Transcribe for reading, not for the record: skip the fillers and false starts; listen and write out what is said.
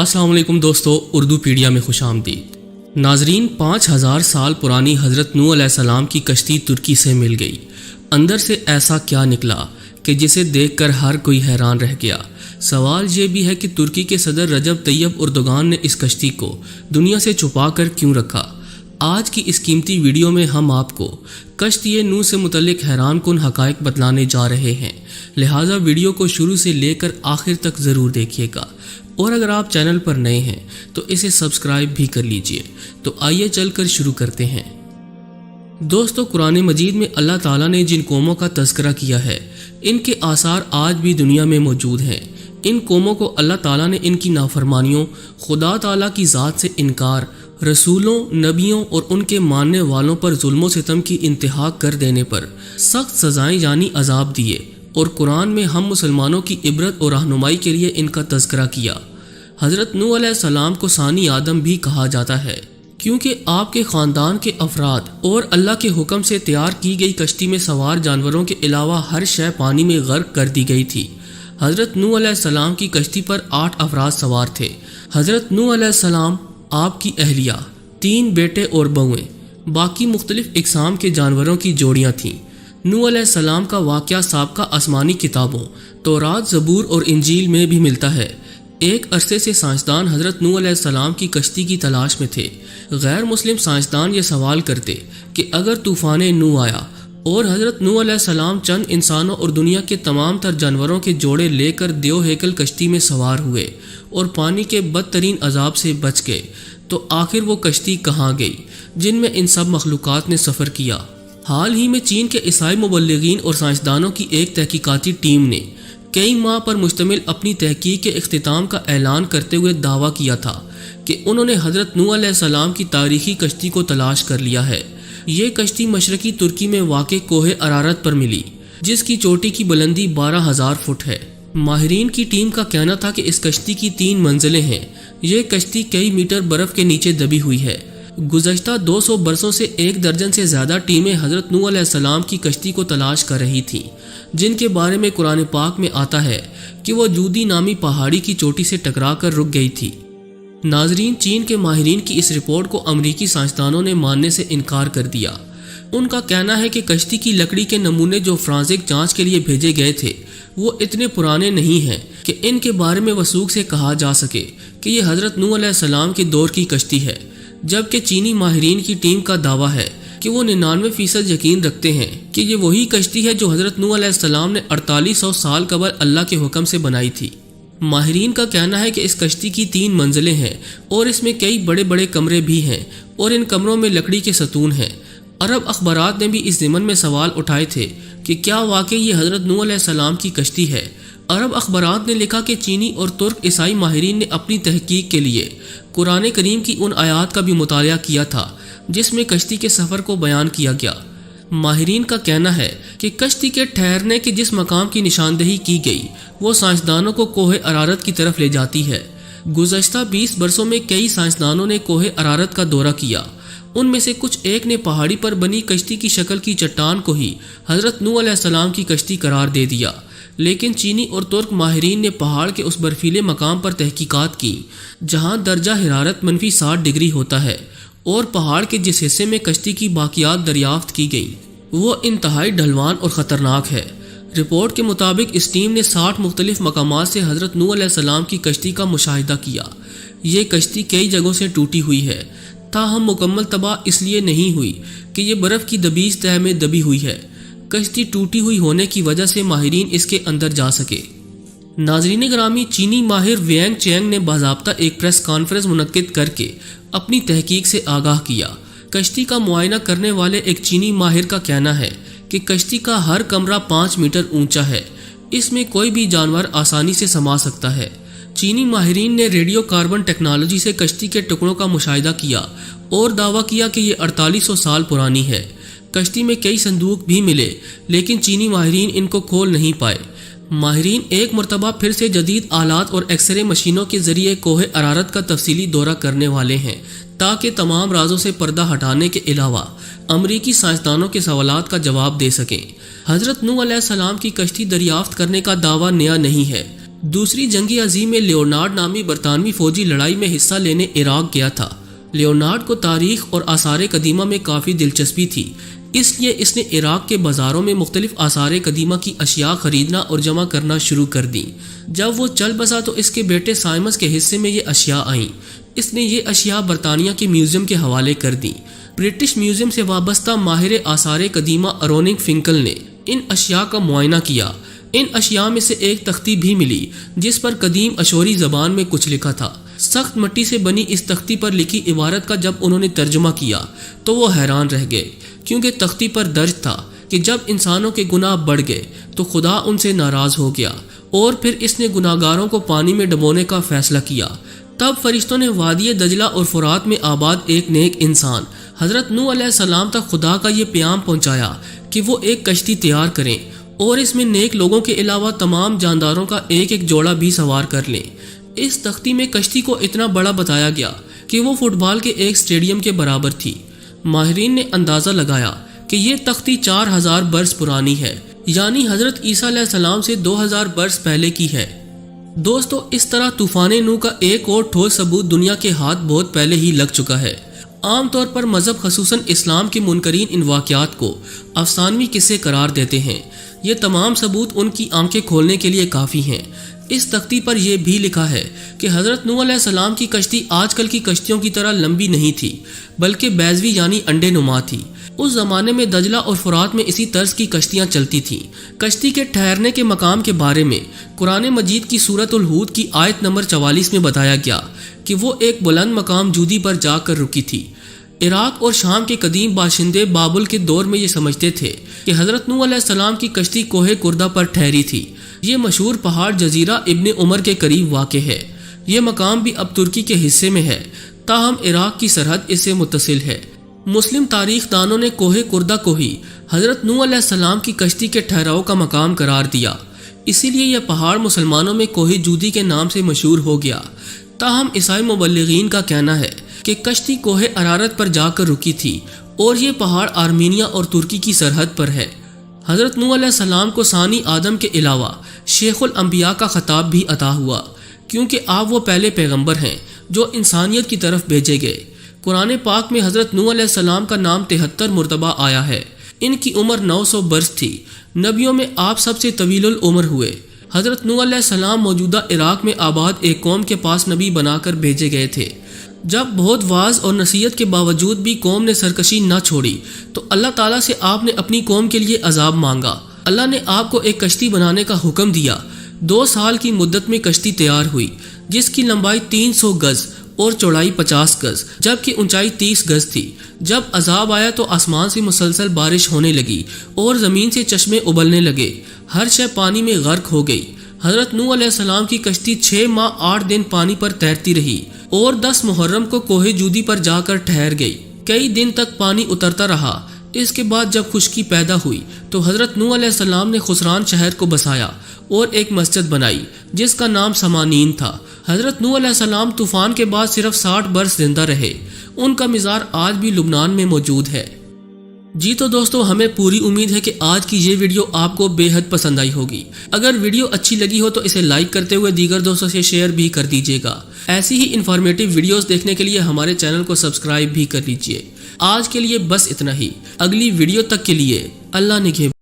अस्सलाम वालेकुम दोस्तों, उर्दू पीडिया में खुश आमदीद। नाजरीन, 5000 साल पुरानी हज़रत नूह अलैहिस्सलाम की कश्ती तुर्की से मिल गई। अंदर से ऐसा क्या निकला कि जिसे देखकर हर कोई हैरान रह गया। सवाल ये भी है कि तुर्की के सदर रजब तैयब उर्दोगान ने इस कश्ती को दुनिया से छुपा कर क्यों रखा। आज की इस कीमती वीडियो में हम आपको कश्ती नूह से मुतल्लिक हैरान कुन हकायक बतलाने जा रहे हैं, लिहाजा वीडियो को शुरू से लेकर आखिर तक ज़रूर देखिएगा। और अगर आप चैनल पर नए हैं तो इसे सब्सक्राइब भी कर लीजिए। तो आइए चलकर शुरू करते हैं। दोस्तों, कुरान मजीद में अल्लाह ताला ने जिन कौमों का तज़किरा किया है, इनके आसार आज भी दुनिया में मौजूद हैं। इन कौमों को अल्लाह ताला ने इनकी नाफरमानियों, खुदा ताला की ज़ात से इनकार, रसूलों, नबियों और उनके मानने वालों पर जुल्म सितम की इंतहा कर देने पर सख्त सजाएं यानी अजाब दिए। और कुरान में हम मुसलमानों की इबरत और रहनुमाई के लिए इनका तज़किरा किया। हज़रत नूह अलैहिस्सलाम को सानी आदम भी कहा जाता है, क्योंकि आपके ख़ानदान के अफराद और अल्लाह के हुक्म से तैयार की गई कश्ती में सवार जानवरों के अलावा हर शय पानी में गर्क कर दी गई थी। हज़रत नूह अलैहिस्सलाम की कश्ती पर 8 अफराद सवार थे। हज़रत नूह अलैहिस्सलाम, आपकी अहलिया, 3 बेटे और बहुएं, बाकी मुख्तलिफ इकसाम के जानवरों की जोड़ियाँ थीं। नूह अलैहिस्सलाम का वाक़या साबका आसमानी किताबों तौरात, ज़बूर और इंजील में भी मिलता है। एक अरसे से साइंसदान हज़रत नूह अलैहिस्सलाम की कश्ती की तलाश में थे। गैर मुस्लिम साइंसदान ये सवाल करते कि अगर तूफ़ान नूह आया और हज़रत नूह अलैहिस्सलाम चंद इंसानों और दुनिया के तमाम तर जानवरों के जोड़े लेकर देव हेकल कश्ती में सवार हुए और पानी के बदतरीन अजाब से बच गए, तो आखिर वो कश्ती कहाँ गई जिनमें इन सब मखलूक़ात ने सफ़र किया। हाल ही में चीन के ईसाई मुबल्लिगीन और साइंसदानों की एक तहकीकाती टीम ने कई माह पर मुश्तमिल अपनी तहकीक के इख्तिताम का ऐलान करते हुए दावा किया था कि उन्होंने हज़रत नूह अलैहिस्सलाम की तारीखी कश्ती को तलाश कर लिया है। ये कश्ती मशरकी तुर्की में वाक़े कोहे अरारत पर मिली, जिसकी चोटी की बुलंदी 12,000 फुट है। माहिरीन की टीम का कहना था कि इस कश्ती की 3 मंजिलें हैं। ये कश्ती कई मीटर बर्फ़ के नीचे दबी हुई है। गुज़श्ता 200 बरसों से 1 दर्जन से ज़्यादा टीमें हज़रत नूह अलैहिस्सलाम की कश्ती को तलाश कर रही थीं, जिनके बारे में कुरान पाक में आता है कि वो जूदी नामी पहाड़ी की चोटी से टकरा कर रुक गई थी। नाजरीन, चीन के माहिरीन की इस रिपोर्ट को अमरीकी साइंसदानों ने मानने से इनकार कर दिया। उनका कहना है कि कश्ती की लकड़ी के नमूने जो फ्रांसिक जांच के लिए भेजे गए थे, वो इतने पुराने नहीं हैं कि इनके बारे में वसूख से कहा जा सके कि ये हज़रत नूह अलैहिस्सलाम के दौर की कश्ती है। जबकि चीनी माहिरीन की टीम का दावा है कि वो 99% यकीन रखते हैं कि ये वही कश्ती है जो हज़रत नूह अलैहिस्सलाम ने 4800 साल कबल अल्लाह के हुक्म से बनाई थी। माहिरीन का कहना है कि इस कश्ती की 3 मंजिलें हैं और इसमें कई बड़े बड़े कमरे भी हैं और इन कमरों में लकड़ी के सतून हैं। अरब अखबारात ने भी इस ज़िमन में सवाल उठाए थे कि क्या वाकई ये हज़रत नूह अलैहिस्सलाम की कश्ती है। अरब अखबारात ने लिखा कि चीनी और तुर्क ईसाई माहिरीन ने अपनी तहकीक के लिए कुरान करीम की उन आयात का भी मुतालिया किया था जिसमें कश्ती के सफ़र को बयान किया गया। माहिरीन का कहना है कि कश्ती के ठहरने के जिस मकाम की निशानदेही की गई, वो साइंसदानों को कोहे अरारत की तरफ ले जाती है। गुज़श्ता 20 बरसों में कई साइंसदानों ने कोहे अरारत का दौरा किया। उनमें से कुछ एक ने पहाड़ी पर बनी कश्ती की शक्ल की चट्टान को ही हज़रत नूह अलैहिस्सलाम की कश्ती करार दे दिया। लेकिन चीनी और तुर्क माहिरीन ने पहाड़ के उस बर्फीले मकाम पर तहकीकात की जहां दर्जा हिरारत -60 डिग्री होता है और पहाड़ के जिस हिस्से में कश्ती की बाकियात दरियाफ्त की गई वो इंतहाई ढलवान और ख़तरनाक है। रिपोर्ट के मुताबिक इस टीम ने 60 मुख्तलिफ मकामात से हज़रत नूह अलैहिस्सलाम की कश्ती का मुशाहिदा किया। ये कश्ती कई जगहों से टूटी हुई है, ताहम मुकम्मल तबाह इसलिए नहीं हुई कि ये बर्फ़ की दबीज तह में दबी हुई है। कश्ती टूटी हुई होने की वजह से माहिरीन इसके अंदर जा सके। नाजरीन ग्रामी, चीनी माहिर वेंग चेंग ने बाज़ाब्ता एक प्रेस कॉन्फ्रेंस मुनक्किद करके अपनी तहकीक से आगाह किया। कश्ती का मुआयना करने वाले एक चीनी माहिर का कहना है कि कश्ती का हर कमरा 5 मीटर ऊंचा है। इसमें कोई भी जानवर आसानी से समा सकता है। चीनी माहिरीन ने रेडियो कार्बन टेक्नोलॉजी से कश्ती के टुकड़ों का मुशाहिदा किया और दावा किया कि ये 4800 साल पुरानी है। कश्ती में कई संदूक भी मिले, लेकिन चीनी माहिरीन इनको खोल नहीं पाए। माहिरीन एक मरतबा फिर से जदीद आलात और एक्सरे मशीनों के जरिए कोहे अरारत का तफसीली दौरा करने वाले हैं, ताकि तमाम राजों से पर्दा हटाने के अलावा अमरीकी साइंसदानों के सवालात का जवाब दे सकें। हज़रत नूह अलैहिस्सलाम की कश्ती दरियाफ्त करने का दावा नया नहीं है। دوسری جنگ عظیم میں لیونارڈ نامی برطانوی فوجی لڑائی میں حصہ لینے عراق گیا تھا۔ لیونارڈ کو تاریخ اور آثار قدیمہ میں کافی دلچسپی تھی، اس لیے اس نے عراق کے بازاروں میں مختلف آثار قدیمہ کی اشیاء خریدنا اور جمع کرنا شروع کر دی۔ جب وہ چل بسا تو اس کے بیٹے سائمس کے حصے میں یہ اشیاء آئیں۔ اس نے یہ اشیاء برطانیہ کے میوزیم کے حوالے کر دیں۔ برٹش میوزیم سے وابستہ ماہر آثار قدیمہ اروننگ فنکل نے ان اشیاء کا معائنہ کیا۔ ان اشیاء میں سے ایک تختی بھی ملی جس پر قدیم اشوری زبان میں کچھ لکھا تھا۔ سخت مٹی سے بنی اس تختی پر لکھی عبارت کا جب انہوں نے ترجمہ کیا تو وہ حیران رہ گئے، کیونکہ تختی پر درج تھا کہ جب انسانوں کے گناہ بڑھ گئے تو خدا ان سے ناراض ہو گیا اور پھر اس نے گناہگاروں کو پانی میں ڈبونے کا فیصلہ کیا۔ تب فرشتوں نے وادی دجلہ اور فرات میں آباد ایک نیک انسان حضرت نوح علیہ السلام تک خدا کا یہ پیام پہنچایا کہ وہ ایک کشتی تیار کریں اور اس میں نیک لوگوں کے علاوہ تمام جانداروں کا ایک ایک جوڑا بھی سوار کر لیں۔ اس تختی میں کشتی کو اتنا بڑا بتایا گیا کہ وہ فٹ بال کے ایک اسٹیڈیم کے برابر تھی۔ ماہرین نے اندازہ لگایا کہ یہ تختی 4000 برس پرانی ہے، یعنی حضرت عیسیٰ علیہ السلام سے 2000 برس پہلے کی ہے۔ دوستو، اس طرح طوفان نوح کا ایک اور ٹھوس ثبوت دنیا کے ہاتھ بہت پہلے ہی لگ چکا ہے۔ عام طور پر مذہب خصوصاً اسلام کے منکرین ان واقعات کو افسانوی قصے قرار دیتے ہیں۔ یہ تمام ثبوت ان کی آنکھیں کھولنے کے لیے کافی ہیں۔ اس تختی پر یہ بھی لکھا ہے کہ حضرت نوح علیہ السلام کی کشتی آج کل کی کشتیوں کی طرح لمبی نہیں تھی، بلکہ بیضوی یعنی انڈے نما تھی۔ اس زمانے میں دجلہ اور فرات میں اسی طرز کی کشتیاں چلتی تھیں۔ کشتی کے ٹھہرنے کے مقام کے بارے میں قرآن مجید کی سورۃ الہود کی آیت نمبر 44 میں بتایا گیا کہ وہ ایک بلند مقام جودی پر جا کر رکی تھی۔ عراق اور شام کے قدیم باشندے بابل کے دور میں یہ سمجھتے تھے کہ حضرت نوح علیہ السلام کی کشتی کوہ کردہ پر ٹھہری تھی۔ یہ مشہور پہاڑ جزیرہ ابن عمر کے قریب واقع ہے۔ یہ مقام بھی اب ترکی کے حصے میں ہے، تاہم عراق کی سرحد اس سے متصل ہے۔ مسلم تاریخ دانوں نے کوہ کردہ کو ہی حضرت نوح علیہ السلام کی کشتی کے ٹھہراؤ کا مقام قرار دیا، اسی لیے یہ پہاڑ مسلمانوں میں کوہ جودی کے نام سے مشہور ہو گیا۔ تاہم عیسائی مبلغین کا کہنا ہے کہ کشتی کوہ ارارت پر جا کر رکی تھی اور یہ پہاڑ آرمینیا اور ترکی کی سرحد پر ہے۔ حضرت نوح علیہ السلام کو ثانی آدم کے علاوہ شیخ الانبیاء کا خطاب بھی عطا ہوا، کیونکہ آپ وہ پہلے پیغمبر ہیں جو انسانیت کی طرف بھیجے گئے۔ قرآن پاک میں حضرت نوح علیہ السلام کا نام 73 مرتبہ آیا ہے۔ ان کی عمر 900 برس تھی۔ نبیوں میں آپ سب سے طویل العمر ہوئے۔ حضرت نوح علیہ السلام موجودہ عراق میں آباد ایک قوم کے پاس نبی بنا کر بھیجے گئے تھے۔ جب بہت واعظ اور نصیحت کے باوجود بھی قوم نے سرکشی نہ چھوڑی تو اللہ تعالیٰ سے آپ نے اپنی قوم کے لیے عذاب مانگا۔ اللہ نے آپ کو ایک کشتی بنانے کا حکم دیا۔ 2 سال کی مدت میں کشتی تیار ہوئی، جس کی لمبائی 300 گز اور چوڑائی 50 گز جبکہ اونچائی 30 گز تھی۔ جب عذاب آیا تو آسمان سے مسلسل بارش ہونے لگی اور زمین سے چشمے ابلنے لگے، ہر شے پانی میں غرق ہو گئی۔ حضرت نوح علیہ السلام کی کشتی 6 ماہ 8 دن پانی پر تیرتی رہی اور 10 محرم کو کوہ جودی پر جا کر ٹھہر گئی۔ کئی دن تک پانی اترتا رہا۔ اس کے بعد جب خشکی پیدا ہوئی تو حضرت نوح علیہ السلام نے خسران شہر کو بسایا اور ایک مسجد بنائی جس کا نام سمانین تھا۔ حضرت نوح علیہ السلام طوفان کے بعد صرف 60 برس زندہ رہے۔ ان کا مزار آج بھی لبنان میں موجود ہے۔ جی تو دوستو، ہمیں پوری امید ہے کہ آج کی یہ ویڈیو آپ کو بے حد پسند آئی ہوگی۔ اگر ویڈیو اچھی لگی ہو تو اسے لائک کرتے ہوئے دیگر دوستوں سے شیئر بھی کر دیجیے گا۔ ایسی ہی انفارمیٹیو ویڈیوز دیکھنے کے لیے ہمارے چینل کو سبسکرائب بھی کر لیجیے۔ آج کے لیے بس اتنا ہی۔ اگلی ویڈیو تک کے لیے اللہ نگہبان۔